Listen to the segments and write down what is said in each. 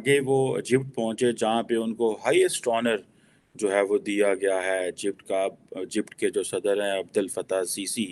आगे वो इजिप्ट पहुंचे जहाँ पे उनको हाईएस्ट ऑनर जो है वो दिया गया है इजिप्ट के जो सदर हैं अब्दुल फताह सीसी।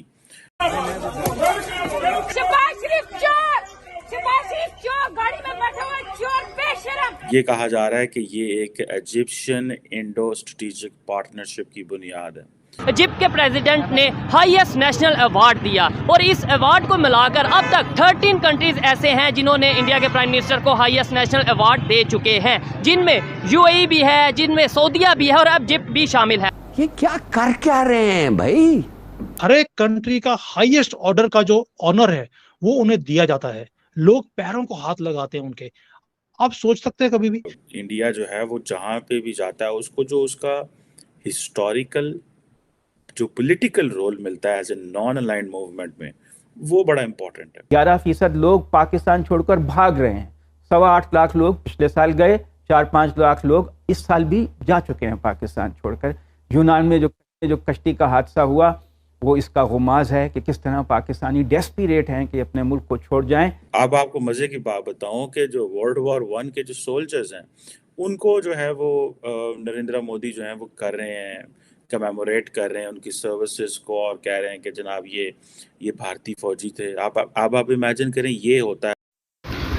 ये कहा जा रहा है कि ये एक इजिप्शियन इंडो स्ट्रेटेजिक पार्टनरशिप की बुनियाद है। इजिप्ट के प्रेसिडेंट ने हाईएस्ट नेशनल अवार्ड दिया और इस अवार्ड को मिलाकर अब तक 13 कंट्रीज ऐसे हैं जिन्होंने इंडिया के प्राइम मिनिस्टर को हाईएस्ट नेशनल अवार्ड दे चुके हैं, जिनमें यूएई भी है, जिनमें सऊदीया भी है और अब इजिप्ट भी शामिल है। ये क्या रहे हैं भाई? हर एक कंट्री का हाईएस्ट ऑर्डर का जो ऑनर है वो उन्हें दिया जाता है, लोग पैरों को हाथ लगाते हैं उनके। आप सोच सकते हैं कभी भी इंडिया जो है वो जहाँ पे भी जाता है उसको जो उसका हिस्टोरिकल जो पॉलिटिकल रोल मिलता है as a non aligned movement में, वो बड़ा इंपॉर्टेंट है। 11% लोग पाकिस्तान छोड़कर भाग रहे हैं। 8.25 लाख लोग पिछले साल गए, 4-5 लाख लोग इस साल भी जा चुके हैं पाकिस्तान छोड़कर। यूनान में जो कश्ती का हादसा हुआ वो इसका गुमाज है कि किस तरह पाकिस्तानी डेस्परेट हैं कि अपने मुल्क को छोड़ जाएं। अब आपको मजे की बात बताऊं कि जो वर्ल्ड वॉर 1 के जो सोल्जर्स हैं उनको जो है वो नरेंद्र मोदी जो है वो कर रहे हैं, कमेमोरेट कर रहे हैं उनकी सर्विसेज को और कह रहे हैं कि जनाब ये भारतीय फौजी थे। आप इमेजिन करें ये होता है।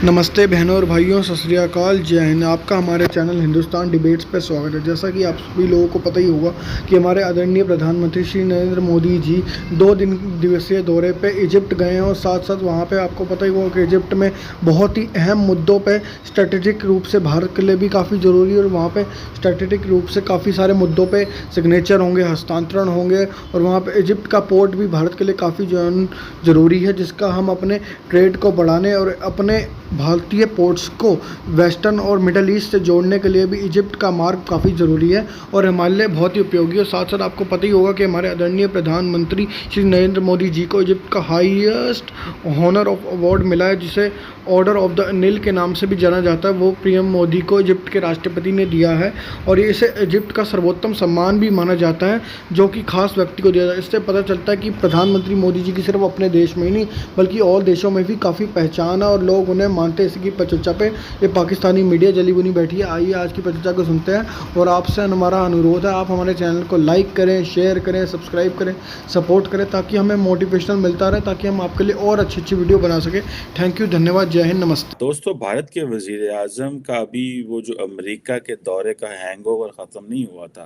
नमस्ते बहनों और भाइयों, सत श्री अकाल, जय हिंद। आपका हमारे चैनल हिंदुस्तान डिबेट्स पर स्वागत है। जैसा कि आप सभी लोगों को पता ही होगा कि हमारे आदरणीय प्रधानमंत्री श्री नरेंद्र मोदी जी 2 दिवसीय दौरे पे इजिप्ट गए हैं और साथ साथ वहाँ पे आपको पता ही होगा कि इजिप्ट में बहुत ही अहम मुद्दों पे स्ट्रेटेजिक रूप से भारत के लिए भी काफ़ी ज़रूरी है और वहाँ पे स्ट्रेटेजिक रूप से काफ़ी सारे मुद्दों पे सिग्नेचर होंगे, हस्तांतरण होंगे और वहाँ पे इजिप्ट का पोर्ट भी भारत के लिए काफ़ी ज़रूरी है, जिसका हम अपने ट्रेड को बढ़ाने और अपने भारतीय पोर्ट्स को वेस्टर्न और मिडल ईस्ट से जोड़ने के लिए भी इजिप्ट का मार्ग काफ़ी ज़रूरी है और हमारे लिए बहुत ही उपयोगी है। साथ साथ आपको पता ही होगा कि हमारे आदरणीय प्रधानमंत्री श्री नरेंद्र मोदी जी को इजिप्ट का हाईएस्ट ऑनर ऑफ अवार्ड मिला है, जिसे ऑर्डर ऑफ द नील के नाम से भी जाना जाता है। वो पीएम मोदी को इजिप्ट के राष्ट्रपति ने दिया है और इसे इजिप्ट का सर्वोत्तम सम्मान भी माना जाता है, जो कि खास व्यक्ति को दिया जाता है। इससे पता चलता है कि प्रधानमंत्री मोदी जी की सिर्फ अपने देश में ही नहीं बल्कि और देशों में भी काफ़ी पहचान है और लोग उन्हें मानते हैं। इसकी चर्चा पे ये पाकिस्तानी मीडिया जली बुनी बैठी है। आइए आज की चर्चा को सुनते हैं और आपसे हमारा अनुरोध है आप हमारे चैनल को लाइक करें, शेयर करें, सब्सक्राइब करें, सपोर्ट करें ताकि हमें मोटिवेशनल मिलता रहे, ताकि हम आपके लिए और अच्छी वीडियो बना सकें। थैंक यू, धन्यवाद, जय हिंद, नमस्ते। दोस्तों, भारत के वजीर आजम का अभी वो जो अमेरिका के दौरे का हैंगओवर ख़त्म नहीं हुआ था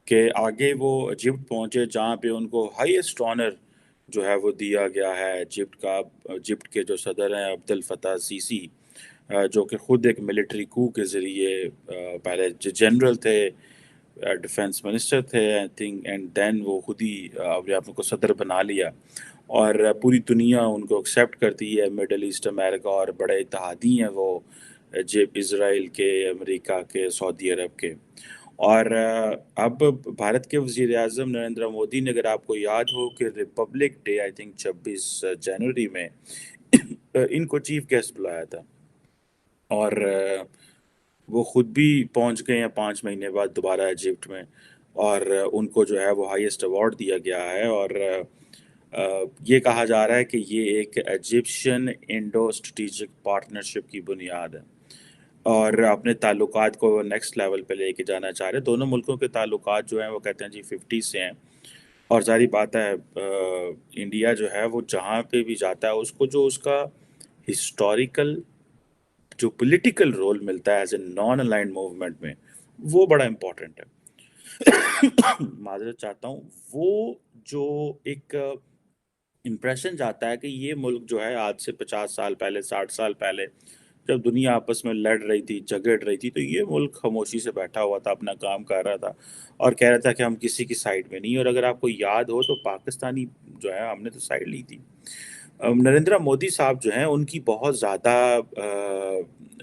कि आगे वो इजिप्ट पहुंचे जहाँ पे उनको हाईएस्ट ऑनर जो है वो दिया गया है इजिप्ट के जो सदर हैं अब्दुल फताह सीसी, जो कि ख़ुद एक मिलिट्री कू के ज़रिए पहले जनरल थे, डिफेंस मिनिस्टर थे आई थिंक, एंड देन वो खुद ही अपने आप को सदर बना लिया और पूरी दुनिया उनको एक्सेप्ट करती है। मिडल ईस्ट, अमेरिका और बड़े इत्तेहादी हैं वो इज़राइल के, अमेरिका के, सऊदी अरब के। और अब भारत के वज़ीर आज़म नरेंद्र मोदी ने, अगर आपको याद हो कि रिपब्लिक डे आई थिंक 26 जनवरी में इनको चीफ गेस्ट बुलाया था और वो ख़ुद भी पहुंच गए हैं 5 महीने बाद दोबारा इजिप्ट में और उनको जो है वो हाईएस्ट अवार्ड दिया गया है और ये कहा जा रहा है कि ये एक इजिप्शियन इंडो स्ट्रेटेजिक पार्टनरशिप की बुनियाद है और अपने ताल्लुकात को नेक्स्ट लेवल पे लेके जाना चाह रहे हैं। दोनों मुल्कों के ताल्लुकात जो हैं वो कहते हैं जी 50 से हैं और जारी बात है इंडिया जो है वो जहाँ पे भी जाता है उसको जो उसका हिस्टोरिकल जो पॉलिटिकल रोल मिलता है as a non aligned movement में, वो बड़ा इम्पोर्टेंट है। माजरत चाहता हूँ, वो जो एक इम्प्रेशन जाता है कि ये मुल्क जो है आज से 50 साल पहले, 60 साल पहले जब दुनिया आपस में लड़ रही थी, झगड़ रही थी, तो ये मुल्क खामोशी से बैठा हुआ था, अपना काम कर रहा था और कह रहा था कि हम किसी की साइड में नहीं। और अगर आपको याद हो तो पाकिस्तानी जो है हमने तो साइड ली थी। नरेंद्र मोदी साहब जो हैं उनकी बहुत ज़्यादा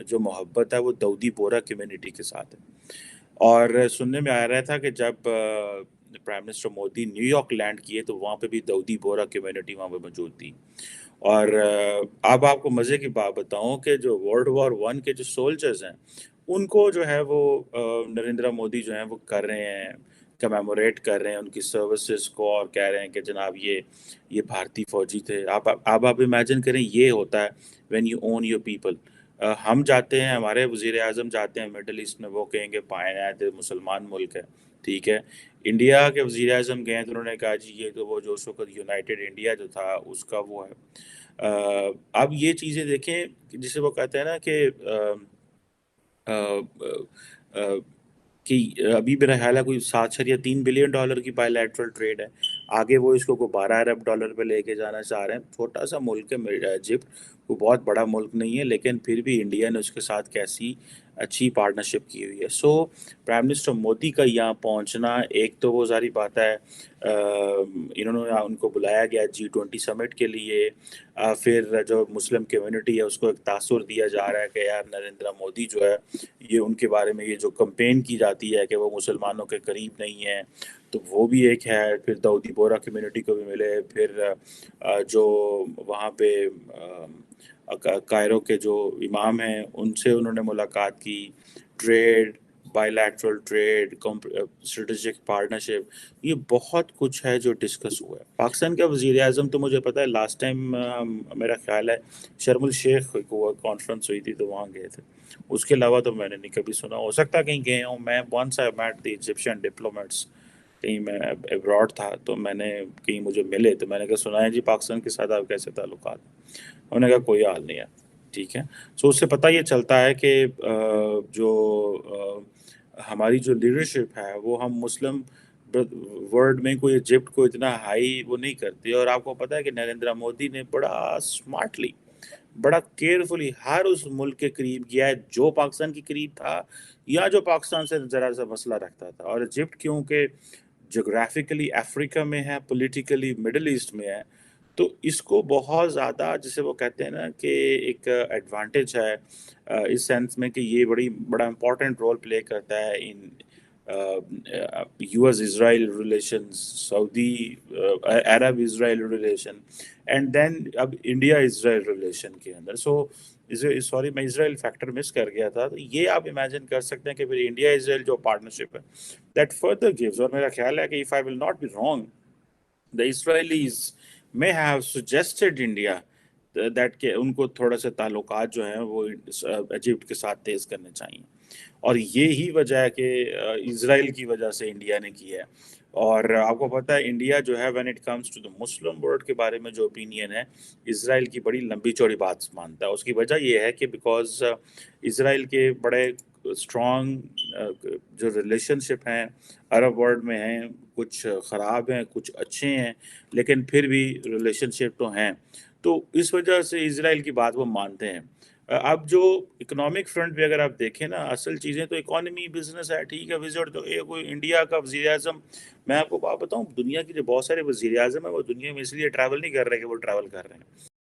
जो मोहब्बत है वो दाऊदी बोहरा कम्युनिटी के साथ है और सुनने में आ रहा था कि जब prime minister Modi New York land किए तो वहाँ पे भी दाऊदी बोहरा कम्युनिटी वहाँ पे मौजूद थी। और अब आपको मज़े की बात बताऊं कि जो वर्ल्ड वॉर 1 के जो सोल्जर्स हैं उनको जो है वो नरेंद्र मोदी जो है वो कर रहे हैं, कमेमोरेट कर रहे हैं उनकी सर्विसेज को और कह रहे हैं कि जनाब ये भारतीय फौजी थे। आप इमेजिन करें ये होता है when you own your people. हम जाते हैं, हमारे वज़ीर आज़म जाते हैं मिडल ईस्ट में, वो कहेंगे कायनात मुसलमान मुल्क है, ठीक है। इंडिया के वज़ीर आज़म गए तो उन्होंने कहा जी ये तो वो जो उस वक़्त यूनाइटेड इंडिया जो था उसका वो है। अब ये चीज़ें देखें जिसे वो कहते हैं ना कि अ, अ, कि अभी मेरा ख्याल है कोई 7.3 बिलियन डॉलर की बायलैटरल ट्रेड है। आगे वो इसको को 12 अरब डॉलर पे लेके जाना चाह रहे हैं। छोटा सा मुल्क है इजिप्ट, वो बहुत बड़ा मुल्क नहीं है, लेकिन फिर भी इंडिया ने उसके साथ कैसी अच्छी पार्टनरशिप की हुई है। सो प्राइम मिनिस्टर मोदी का यहाँ पहुँचना, एक तो वो सारी बात है, इन्होंने उनको बुलाया गया G20 समिट के लिए। फिर जो मुस्लिम कम्युनिटी है उसको एक तासुर दिया जा रहा है कि यार नरेंद्र मोदी जो है ये उनके बारे में ये जो कंपेन की जाती है कि वो मुसलमानों के करीब नहीं है, तो वो भी एक है। फिर दाऊदी बोरा कम्युनिटी को भी मिले, फिर जो वहाँ पे कायरो के जो इमाम हैं उनसे उन्होंने मुलाकात की। Trade, bilateral trade, strategic partnership, ये बहुत कुछ है जो डिस्कस हुआ है। पाकिस्तान का वज़ीर आज़म तो मुझे पता है लास्ट टाइम मेरा ख्याल है शर्म शेख को कॉन्फ्रेंस हुई थी तो वहाँ गए थे। उसके अलावा तो मैंने नहीं कभी सुना, हो सकता कहीं गए हूँ मैं। Once I met the Egyptian diplomats, कहीं मैं अब्रॉड था तो मैंने कहीं मुझे मिले तो मैंने कहा सुना है जी पाकिस्तान के साथ आप कैसे ताल्लुकात हैं? उन्होंने कहा कोई हाल नहीं है, ठीक है। सो उससे पता ये चलता है कि हमारी जो लीडरशिप है वो हम मुस्लिम वर्ल्ड में कोई इजिप्ट को इतना हाई वो नहीं करती। और आपको पता है कि नरेंद्र मोदी ने बड़ा स्मार्टली, बड़ा केयरफुली हर उस मुल्क के करीब गया है जो पाकिस्तान के करीब था या जो पाकिस्तान से ज़रा सा मसला रखता था। और इजिप्ट क्योंकि जोग्राफिकली अफ्रीका में है, पॉलिटिकली मिडल ईस्ट में है, तो इसको बहुत ज़्यादा जिसे वो कहते हैं ना कि एक एडवांटेज है इस सेंस में कि ये बड़ा इम्पोर्टेंट रोल प्ले करता है in US Israel relations, Saudi Arab Israel relation, and then अब इंडिया इजराइल रिलेशन के अंदर। सॉरी मैं इजराइल फैक्टर मिस कर गया था। तो ये आप इमेजिन कर सकते हैं कि फिर इंडिया इजराइल जो पार्टनरशिप है दैट फर्दर गिव्स, और मेरा ख्याल है कि if I will not be wrong the Israelis may have suggested India that के उनको थोड़ा सा ताल्लुकात जो हैं वो इजिप्ट के साथ तेज़ करने चाहिए। और ये ही वजह है कि इज़राइल की वजह से इंडिया ने किया है। और आपको पता है इंडिया जो है when it comes to the Muslim world के बारे में जो ओपिनियन है, इज़राइल की बड़ी लंबी चौड़ी बात मानता है। उसकी वजह ये है कि बिकॉज इज़राइल के बड़े स्ट्रॉन्ग जो रिलेशनशिप हैं अरब वर्ल्ड में हैं, कुछ ख़राब हैं कुछ अच्छे हैं, लेकिन फिर भी रिलेशनशिप तो हैं। तो इस वजह से इज़राइल की बात वो मानते हैं। अब जो इकोनॉमिक फ्रंट पे अगर आप देखें ना, असल चीज़ें तो इकोनॉमी बिजनेस है, ठीक है। विजिट तो ये कोई इंडिया का वज़ीर आज़म, मैं आपको बात बताऊं, दुनिया की जो बहुत सारे वज़ीर आज़म है वो दुनिया में इसलिए ट्रैवल नहीं कर रहे कि वो ट्रैवल कर रहे हैं।